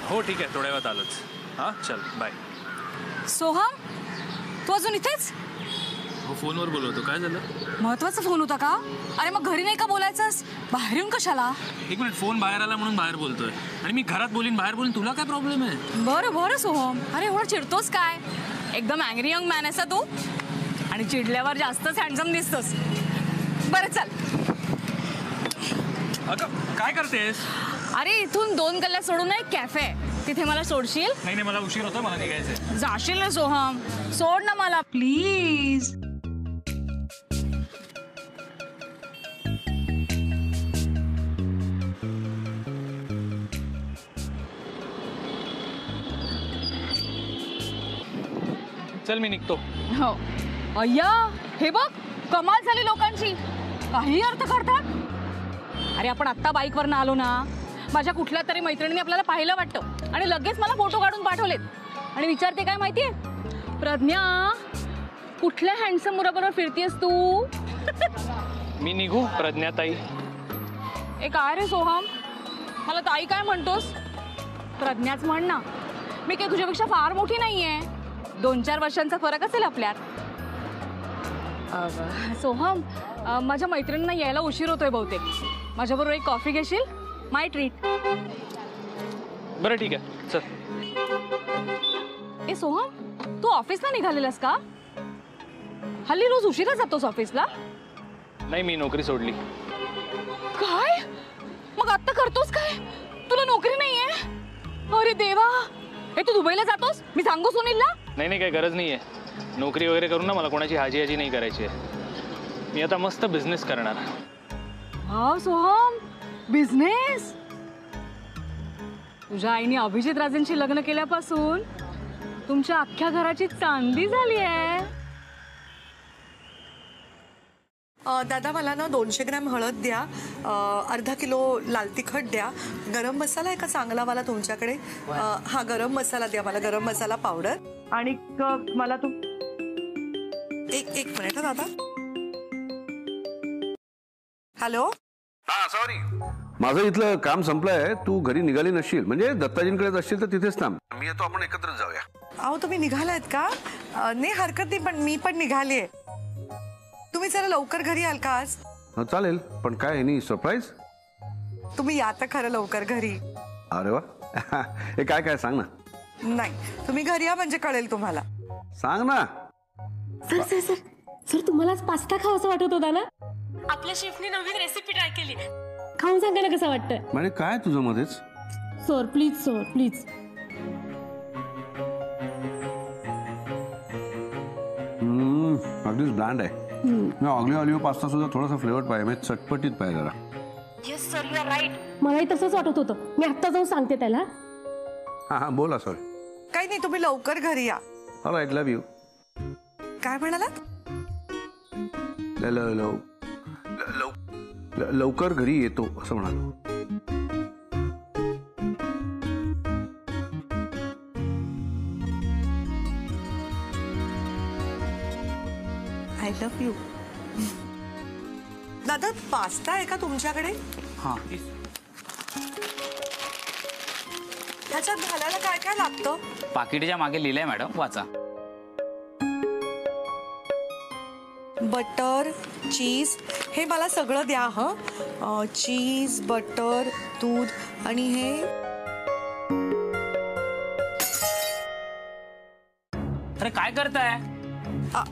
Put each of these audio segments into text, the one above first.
हो ठीक आहे, थोड्या वेळात आलोच. हां चल बाय. सोहम, तू अजून इथेच? हो फोनवर बोलवतो. काय झालं? महत्वाचा फोन होता का? अरे मग घरी नाही का बोलायचंस? बाहेर येऊन कशाला? एक मिनिट, फोन बाहेर आला म्हणून बाहेर बोलतोय. आणि मी घरात बोलीन बाहेर बोलीन, तुला काय प्रॉब्लेम आहे? बरं बरं सोहम, अरे एवढं चिडतोस काय? एकदम अँग्री यंग मॅन आहेस तू, आणि चिडल्यावर जास्तच हँडसम दिसतोस. बरं चल. अगं काय करतेस? अरे इथून 2 गल्ल्या सोडून एक कॅफे आहे, तिथे मला सोडशील? नाही मला उशीर होतो, मला निघायचंय. जाशील ना सोहम, सोड ना मला प्लीज. चल मी निघतो. हो अय्या, हे बघ कमाल झाली लोकांची, काही अर्थ करतात. अरे आपण आत्ता बाईकवरनं आलो ना, माझ्या कुठल्या तरी मैत्रिणीने आपल्याला पाहिलं वाटतं आणि लगेच मला फोटो काढून पाठवलेत. आणि विचारते काय माहितीये, प्रज्ञा कुठल्या हँडसम मुलाबरोबर फिरतीयस तू? मी निघू प्रज्ञाताई? ए काय रे सोहम, मला ताई काय म्हणतोस? प्रज्ञाच म्हण ना, मी काही तुझ्यापेक्षा फार मोठी नाहीये, 2-4 वर्षांचा फरक असेल आपल्यात. सोहम, माझ्या मैत्रिणींना यायला उशीर होतोय बहुतेक, माझ्याबरोबर एक कॉफी घेशील? माय ट्रीट. बरं ठीक आहे चल. ए सोहम, तू ऑफिसला निघालेलास का? हल्ली रोज उशिरा जातोस ऑफिसला? नाही मी नोकरी सोडली. काय? मग आता करतोस काय? तुला नोकरी नाहीये? अरे देवा, हे तू दुबईला जातोस? मी सांगू सुनीलला? नाही काही गरज नाहीये, नोकरी वगैरे करून ना मला कोणाची हाजी नाही करायची आहे. मी आता मस्त बिझनेस करणार. Wow Soham, business? तुझ्या आईने अभिजित राजेंशी लग्न केल्यापासून तुमच्या अख्ख्या घराची चांदी झाली आहे. दादा मला ना 200 ग्रॅम हळद द्या, अर्धा किलो लाल तिखट द्या, गरम मसाला आहे का चांगलावाला तुमच्याकडे? हा गरम मसाला द्या मला, गरम मसाला पावडर. आणि मला एक मिनिट हा दादा. हॅलो. हा सॉरी, माझं इथलं काम संपलंय. तू घरी निघाली नसशील, म्हणजे दत्ताजींकडे असशील तर तिथेच थांब, मी येतो, आपण एकत्र जाऊया. अहो तुम्ही निघालात का? नाही हरकत नाही, पण मी पण निघालीये. तुम्ही जरा लवकर घरी याल का आज? चालेल, पण काय एनी सरप्राईज? तुम्ही या तर खरं लवकर घरी. अरे वा. हे काय काय सांग ना. नाही तुम्ही घरी या म्हणजे कळेल तुम्हाला. सांग ना. सर सर सर सर तुम्हाला आज पास्ता खावासा वाटत होता ना? आपल्या शेफने नवीन रेसिपी ट्राय केली, खाऊन सांगा ना कसं वाटतंय. म्हणजे काय तुझं मध्येच? Sir please sir please. अगदीच ब्लँड आहे. ऑलिव्ह पास्ता सुद्धा थोडासा फ्लेवर्ड पाहिजे, चटपटीत पाहिजे जरा. Yes sir, you are right. मलाही तसंच वाटत होतं, मी आत्ता जाऊन सांगते त्याला. हा बोला सर. काही नाही, तुम्ही लवकर घरी या. All right, love you. काय म्हणालात? लवकर घरी येतो असं म्हणालो. I love you. दादा पास्ता आहे का तुमच्याकडे? हां. ह्याच्यात घालायला काय काय लागतं? पाकिटच्या मागे लिहिलंय मॅडम, वाचा. बटर, चीज, हे मला सगळं द्या. हं, चीज, बटर, दूध आणि हे. अरे काय करताय?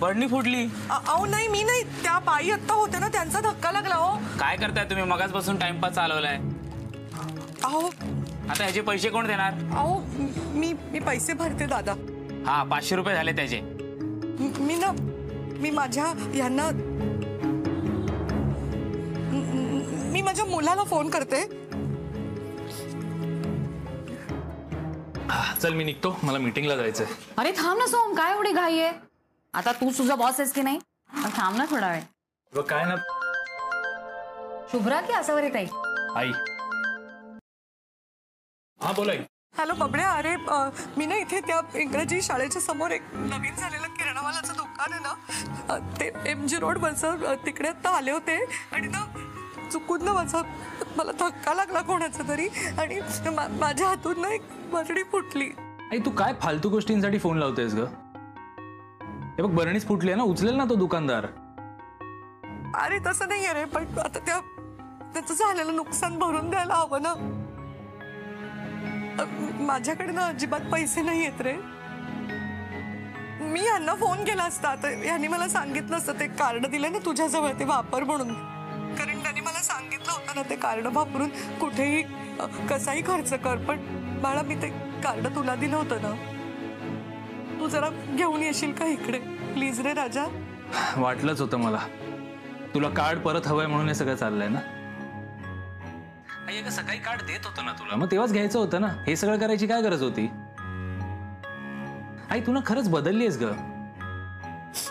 बरणी फुटली. अहो नाही, मी नाही, त्या बाई आत्ता होत्या ना, त्यांचा धक्का लागला. हो काय करताय तुम्ही? मगाचपासून टाइमपास चालवलाय. अहो आता ह्याचे पैसे कोण देणार? अहो मी पैसे भरते दादा. हा 500 रुपये झाले त्याचे. मी माझ्या यांना, मी माझ्या मुलाला फोन करते. चल मी निघतो, मला मीटिंगला जायचंय. अरे थांब ना सोम, काय एवढी घाई आहे? आता तू तुझा बॉस आहेस की नाही? थांब ना थोडा वेळ. काय ना शुभ्रा की असावरी ताई? आई. हा बोला. हॅलो बबड्या, अरे मी ना इथे त्या इंग्रजी शाळेच्या समोर एक नवीन झालेलं किराणामालाचं दुकान आहे ना, ते MG रोड वरचं, तिकडे आता आले होते. आणि ना चुकून ना मला धक्का लागला कोणाचा तरी आणि माझ्या हातून ना एक बरणी फुटली. आई तू काय फालतू गोष्टींसाठी फोन लावतेस ग? हे बघ बरणीच फुटली आहे ना, उचलेल ना तो दुकानदार. अरे तसं नाही रे, पण आता त्याचं झालेलं नुकसान भरून द्यायला हवं ना. माझ्याकडे ना अजिबात पैसे नाही आहेत रे. मी यांना फोन केला असता तर यांनी मला सांगितलं असतं ते कार्ड दिलं ना तुझ्याजवळ ते वापर म्हणून, कारण त्यांनी मला सांगितलं होतं ना ते कार्ड वापरून कुठेही कसाही खर्च कर. पण बाळा मी ते कार्ड तुला दिलं होतं ना, तू जरा घेऊन येशील का इकडे प्लीज रे राजा. वाटलंच होतं मला तुला कार्ड परत हवंय म्हणून हे सगळं चाललंय ना. आई अगं सकाळी कार्ड देत होतं ना तुला, मग तेव्हाच घ्यायचं होतं ना. हे सगळं करायची काय गरज होती? आई तू ना खरंच बदललीस ग.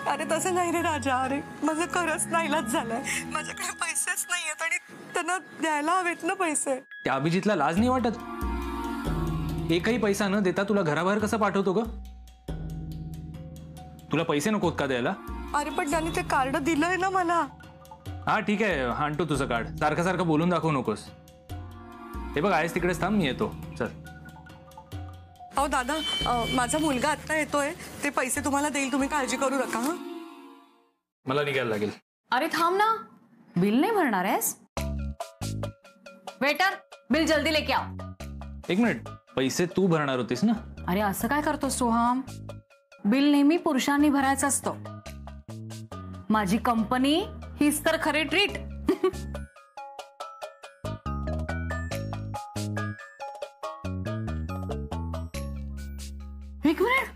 अरे तसं नाही रे राजा. अरे माझं खरंच नाईलाज झालाय. माझ्याकडे पैसेच नाहीयेत आणि त्यांना द्यायला हवेत ना पैसे. त्या अभिजितला लाज नाही वाटत? एकही पैसा न देता तुला घराबाहेर कसं पाठवतो ग? तुला पैसे नकोत का द्यायला? अरे पण त्यांनी ते कार्ड दिलंय ना मला. हा ठीक आहे, आणतो तुझं कार्ड. सारखं सारखं बोलून दाखवू नकोस. हे बघ आहेस तिकडेच थांब, मी येतो. चल. अहो दादा, माझा मुलगा आत्ता येतोय, ते पैसे तुम्हाला देईल, तुम्ही काळजी करू नका. हा मला निघायला लागेल. अरे थांब ना, बिल नाही भरणार आहेस? वेटर, बिल जल्दी लेके आओ. एक मिनिट, पैसे तू भरणार होतीस ना? अरे असं काय करतोस सोहम? बिल नेहमी पुरुषांनी भरायचं असतं. माझी कंपनी हीच तर खरी ट्रीट. एक minute,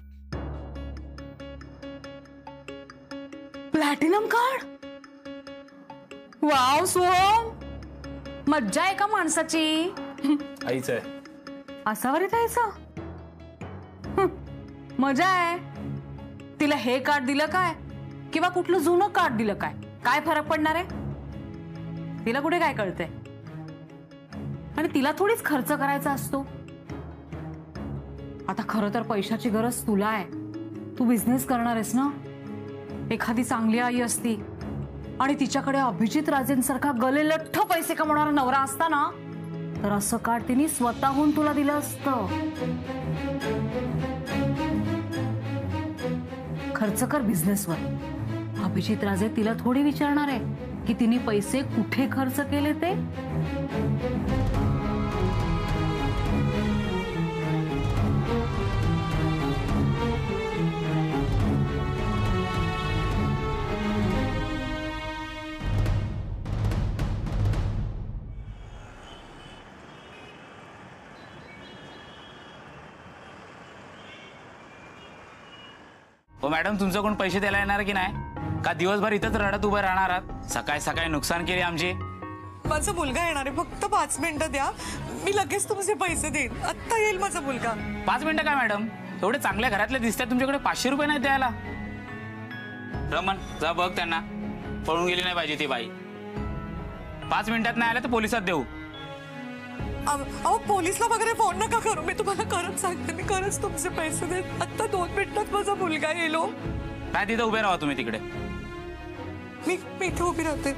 platinum card. Wow Soham, मज्जा आहे का माणसाची? आईच आहे. असावर येतायचं मजा आहे. तिला हे कार्ड दिलं काय किंवा कुठलं जुनं कार्ड दिलं काय, काय फरक पडणार आहे? तिला कुठे काय कळतंय? आणि तिला थोडीच खर्च करायचा असतो. आता खरं तर पैशाची गरज तुला आहे. तू बिझनेस करणार आहेस ना. एखादी चांगली आई असती आणि तिच्याकडे अभिजित राजेंसारखा गलेलठ्ठ पैसे कमवणारा नवरा असता ना, तर असं कार्ड तिने स्वतःहून तुला दिलं असतं. खर्च कर बिझनेसवर. अभिजित राजे तिला थोडी विचारणार आहे की तिने पैसे कुठे खर्च केले ते. हो मॅडम, तुमचं कोण पैसे द्यायला येणार की नाही? का दिवसभर इथंच रडत उभं राहणार आहात? सकाळी सकाळी नुकसान केली आमची. माझा मुलगा येणार आहे, फक्त 5 मिनिटं द्या, मी लगेच तुमचे पैसे देईन. आत्ता येईल माझा मुलगा. 5 मिनिटं काय मॅडम? एवढे चांगल्या घरातले दिसतात, तुमच्याकडे 500 रुपये नाही द्यायला? रमन जा बघ त्यांना, पळून गेली नाही पाहिजे ती बाई. 5 मिनिटात नाही आलं तर पोलिसात देऊ. अहो पोलिसला वगैरे फोन नका करू, मी तुम्हाला खरंच सांगते, मी खरंच तुमचे पैसे देईन. आत्ता 2 मिनिटात माझा मुलगा येईल. काय तिथं उभे राहा तुम्ही तिकडे. मी इथे उभी राहते.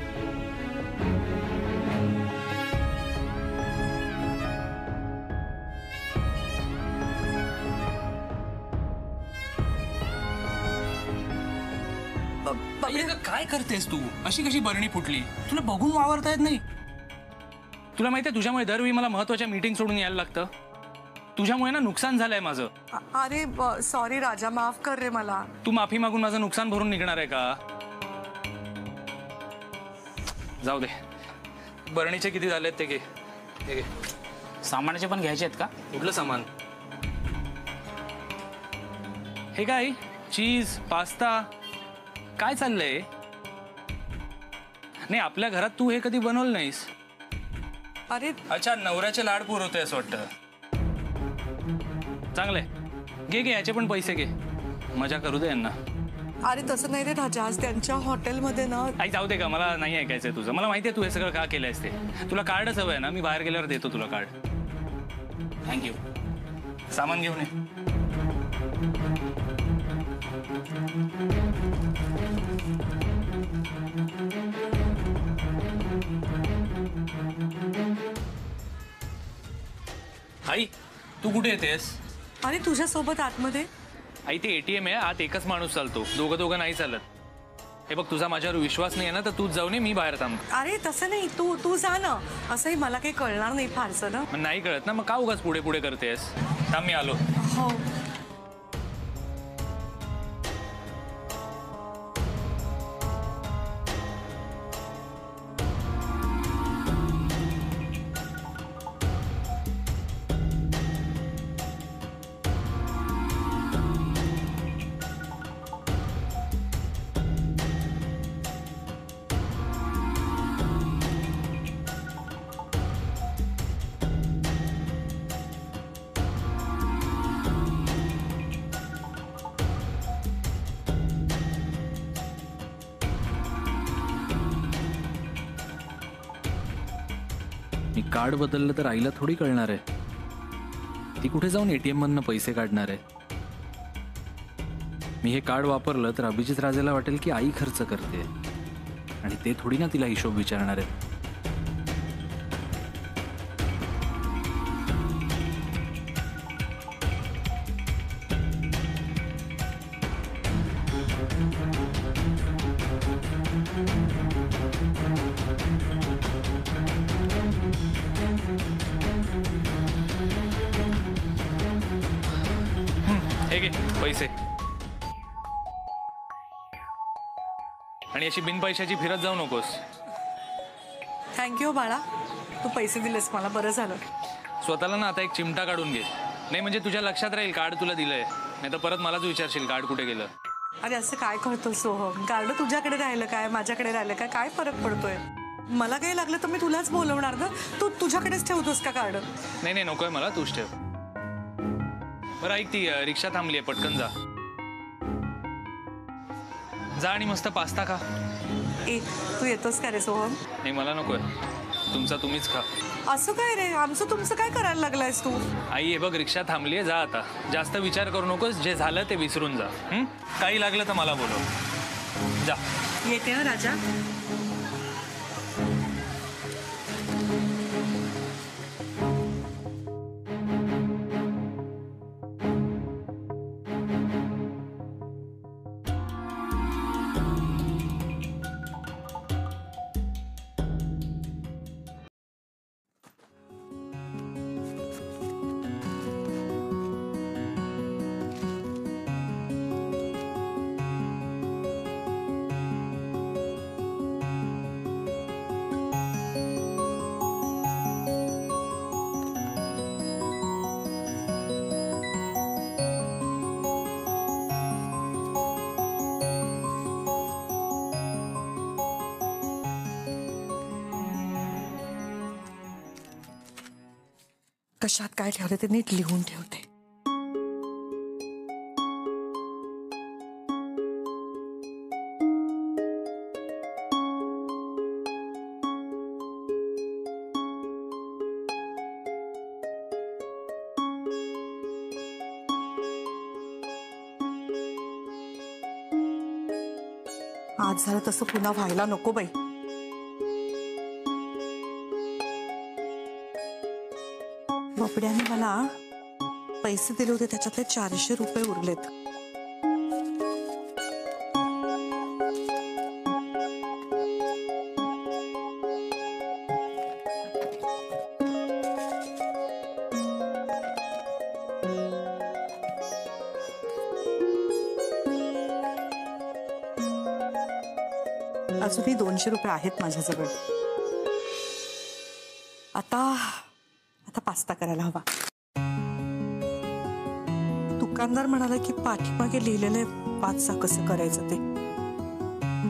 काय करतेस तू? अशी कशी बरणी फुटली? तुला बघून वावरता येत नाही? तुला माहितीये तुझ्यामुळे दरवेळी मला महत्वाच्या मीटिंग सोडून यायला लागतं. तुझ्यामुळे ना नुकसान झालंय माझं. अरे सॉरी राजा, माफ कर रे मला. तू माफी मागून माझं नुकसान भरून निघणार आहे का? जाऊ दे, बरणीचे किती झालेत ते घे. हे घे. सामानाचे पण घ्यायचे आहेत का? कुठलं सामान? हे काय? चीज, पास्ता, काय चाललंय? नाही आपल्या घरात तू हे कधी बनवलं नाहीस. अरे अच्छा, नवऱ्याचे लाड पुरवते असं वाटतं. चांगलंय, घे घे, याचे पण पैसे घे, मजा करू दे यांना. अरे तसं नाही रे राजा, आज त्यांच्या हॉटेलमध्ये ना. आई जाऊ दे का, मला नाही ऐकायचंय तुझं. मला माहिती आहे तू हे सगळं का केलंयस ते. तुला कार्डच हवंय ना, मी बाहेर गेल्यावर देतो तुला कार्ड. थँक्यू. सामान घेऊन ये. तू कुठे येतेस? अरे तुझ्यासोबत आतमध्ये. आई ते ATM आहे, आत एकच माणूस चालतो, दोघं नाही चालत. हे बघ, तुझा माझ्यावर विश्वास नाही आहे ना, तर तूच जाऊ नये, मी बाहेर थांबतो. अरे तसं नाही, तू जा ना. असंही मला काही कळणार नाही फारसं ना. मग नाही कळत ना, मग का उगाच पुढे पुढे करतेस? थांब, मी आलो. हो. मी कार्ड बदललं तर आईला थोडी कळणार आहे. ती कुठे जाऊन ATM मधनं पैसे काढणार आहे? मी हे कार्ड वापरलं तर अभिजित राजेला वाटेल की आई खर्च करते, आणि ते थोडी ना तिला हिशोब विचारणार आहे. हे घे पैसे. आणि अशी बिनपैशाची फिरत जाऊ नकोस. थँक्यू बाळा, तू पैसे दिलेस मला, बरं झालं. स्वतःला ना आता एक चिमटा काढून घे. नाही म्हणजे तुझ्या लक्षात राहील कार्ड तुला दिलंय, नाही तर परत मलाच विचारशील कार्ड कुठे गेलं. अरे असं काय करतो सोहम? कार्ड तुझ्याकडे राहिलं काय, माझ्याकडे राहिलं काय फरक पडतोय? मला काही लागलं तर मी तुलाच बोलवणार ग. तू तुझ्याकडेच ठेवतोस का कार्ड? नाही नकोय मला, तूच ठेव. बरं ऐक, ती रिक्षा थांबली आहे, पटकन जा आणि मस्त पास्ता खा. ए, तू येतोस का रे सोहम? नाही मला नकोय, तुमचा तुम्हीच खा. असं काय रे, आमचं तुमचं काय करायला लागलायस तू? आई हे बघ, रिक्षा थांबली आहे, जा आता. जास्त विचार करू नकोस, जे झालं ते विसरून जा. काही लागलं तर मला बोलव, जा. येते ना राजा. कशात काय ठेवलं ते नीट लिहून ठेवते. आज झालं तसं पुन्हा व्हायला नको बाई. बबड्याने मला पैसे दिले होते, त्याच्यातले 400 रुपये उरलेत. अजूनही 200 रुपये आहेत माझ्याजवळ. आता पास्ता करायला हवा. दुकानदार म्हणाला की पाठीमागे लिहिलेलं आहे, वाचा कसं करायचं ते.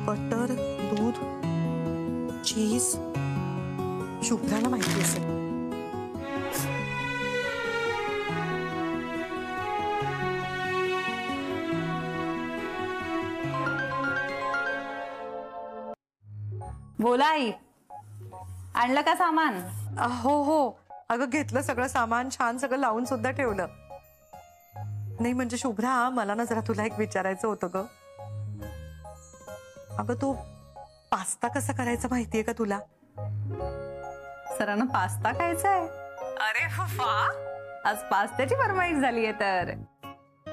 बटर, दूध, चीज, शुभ्राला माहिती असेल. बोला आई, आणलं का सामान? हो, अगं घेतलं सगळं सामान, छान सगळं लावून सुद्धा ठेवलं. नाही म्हणजे शुभ्रा, मला ना जरा तुला एक विचारायचं होतं ग. अगं तू पास्ता कसा करायचा माहितीये का तुला? सरांना पास्ता खायचा आहे? अरे वा, आज पास्त्याची फरमाईश झाली आहे तर.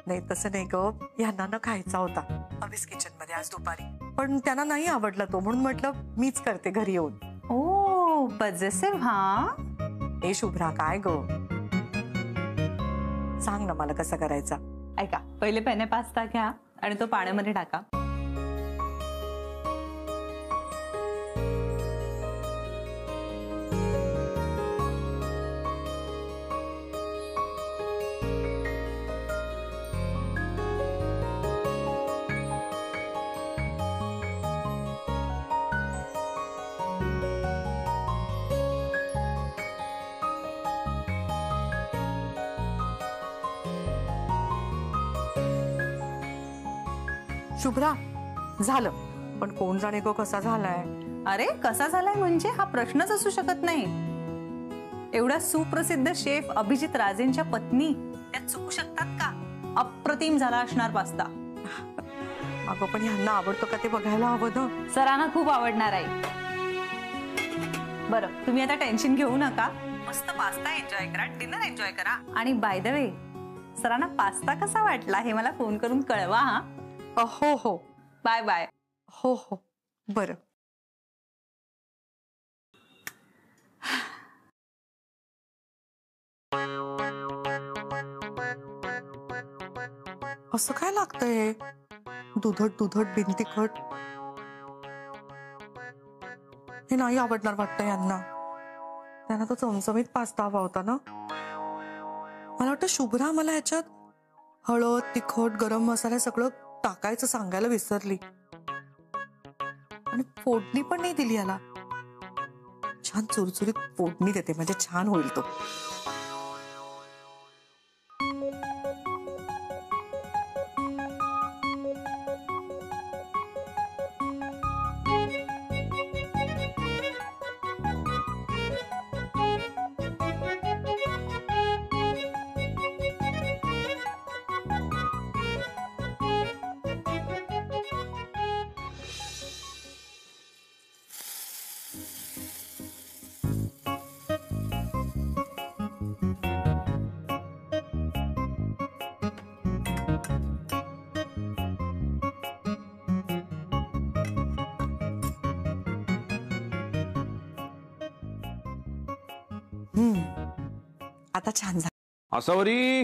नाही तसं नाही ग, यांना न खायचा होता अभिस किचन मध्ये आज दुपारी, पण त्यांना नाही आवडला तो, म्हणून म्हटलं मीच करते घरी येऊन. ओ पजेसिव्ह हा. ए शुभ्रा काय ग, सांग ना मला कसं करायचा. ऐका, पहिले पेने पास्ता घ्या आणि तो पाण्यामध्ये टाका. शुभ्रा झालं, पण कोण जाणे गो कसा झालाय. अरे कसा झालाय म्हणजे हा प्रश्नच असू शकत नाही. एवढ्या सुप्रसिद्ध शेफ अभिजित राजेंच्या पत्नी त्या चुकू शकतात का. अप्रतिम झाला असणार पास्ता. अगं पण ह्यांना आवडतो का ते बघायला हवं ना. सरांना खूप आवडणार आहे. बरं तुम्ही आता टेन्शन घेऊ नका, मस्त पास्ता एन्जॉय करा, डिनर एन्जॉय करा. आणि बाय द वे सरांना पास्ता कसा वाटला हे मला फोन करून कळवा हा. हो हो बाय बाय. हो हो बरं. असं काय लागतंय, दुधट दुधट बिनतिखट. हे नाही आवडणार वाटतं यांना. त्यांना तो चमचमीत पास्ता हवा होता ना. मला वाटतं शुभ्रा मला ह्याच्यात हळद तिखट गरम मसाला सगळं टाकायचं सांगायला विसरली, आणि फोडणी पण नाही दिली याला. छान चुरचुरीत फोडणी देते म्हणजे छान होईल तो. आता छान झालं. असावरी,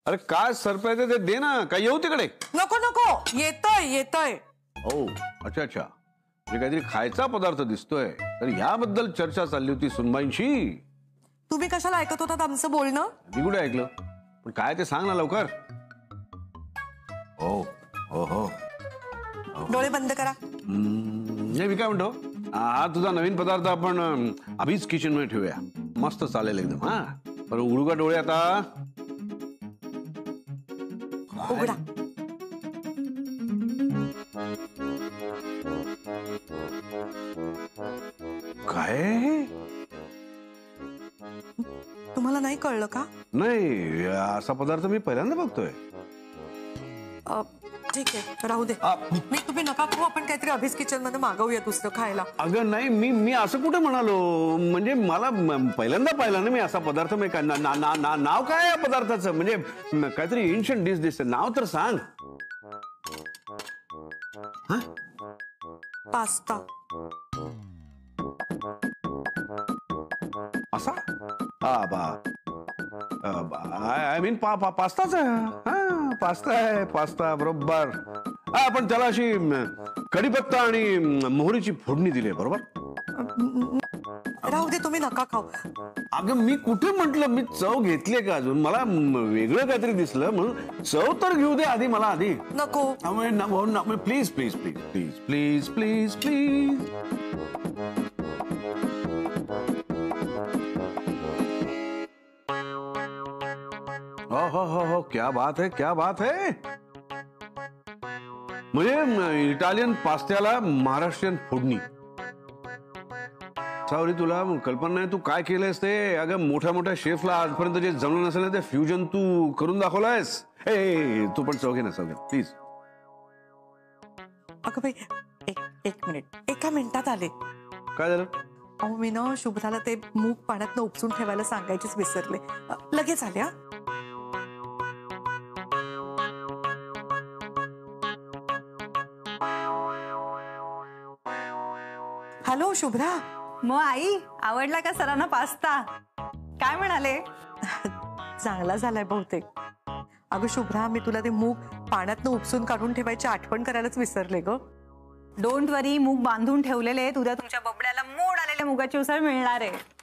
अरे काय सरप्राईज आहे ते दे ना. काय येऊ तिकडे. नको नको, येतोय येतोय. ओ अच्छा अच्छा, म्हणजे काहीतरी खायचा पदार्थ दिसतोय. तर याबद्दल चर्चा चालली होती सुनबाईंशी. तुम्ही कशाला ऐकत होतात आमचं बोलणं. मी कुठे ऐकलं, पण काय ते सांग ना लवकर. हो हो हो डोळे बंद करा. मी काय म्हणतो, हा तुझा नवीन पदार्थ आपण अभिज किचन मध्ये ठेवूया. मस्त चालेल एकदम. हा पण उघडू का डोळे आता. उघडा. काय तुम्हाला नाही कळलं का. नाही, असा पदार्थ मी पहिल्यांदा बघतोय. ठीक आहे राहू दे. मी तुम्ही नका खाऊ, आपण काहीतरी अभिज किचन मध्ये मागवूया दुसरं खायला. अगं नाही, मी असं कुठे म्हणालो. म्हणजे मला पहिल्यांदा पाहिला ना मी असा पदार्थ. नाव काय या पदार्थाचं. म्हणजे काहीतरी एन्शियंट डिश दिसते. नाव तर सांग. पास्ता. असा आय मीन पास्ताच आहे. हा पास्ता आहे. पास्ता बरोबर. पण त्याला अशी कढीपत्ता आणि मोहरीची फोडणी दिली बरोबर. राहू दे, तुम्ही नका खाऊ. अगं मी कुठे म्हंटल मी चव घेतली का अजून. मला वेगळं काहीतरी दिसलं म्हणून चव तर घेऊ दे आधी मला. आधी नको. Please please please please please please please. हो क्या बात है, क्या बात है. म्हणजे इटालियन पास्त्याला महाराष्ट्रीयन फोडणी. सावरी तुला कल्पना नाही तू काय केलंयस ते. अगं मोठ्या मोठ्या शेफला आजपर्यंत जे जमलं नसेल ना ते फ्युजन तू करून दाखवलायस. तू पण चव घे ना, चव घे प्लीज. अगं बाई एक मिनिट. एका मिनिटात आले. काय झालं. अहो मी ना शुभ्राला ते मूग पाण्यात उपसून ठेवायला सांगायचीच विसरले. लगेच आल्या. हॅलो शुभ्रा. मग आई, आवडला का सरांना पास्ता? काय म्हणाले? चांगला झालाय बहुतेक. अगं शुभ्रा, मी तुला ते मूग पाण्यातनं उपसून काढून ठेवायची आठवण करायलाच विसरले ग. डोंट वरी, मूग बांधून ठेवलेले आहेत. उद्या तुमच्या बबड्याला मोड आलेल्या मुगाची उसळ मिळणार आहे.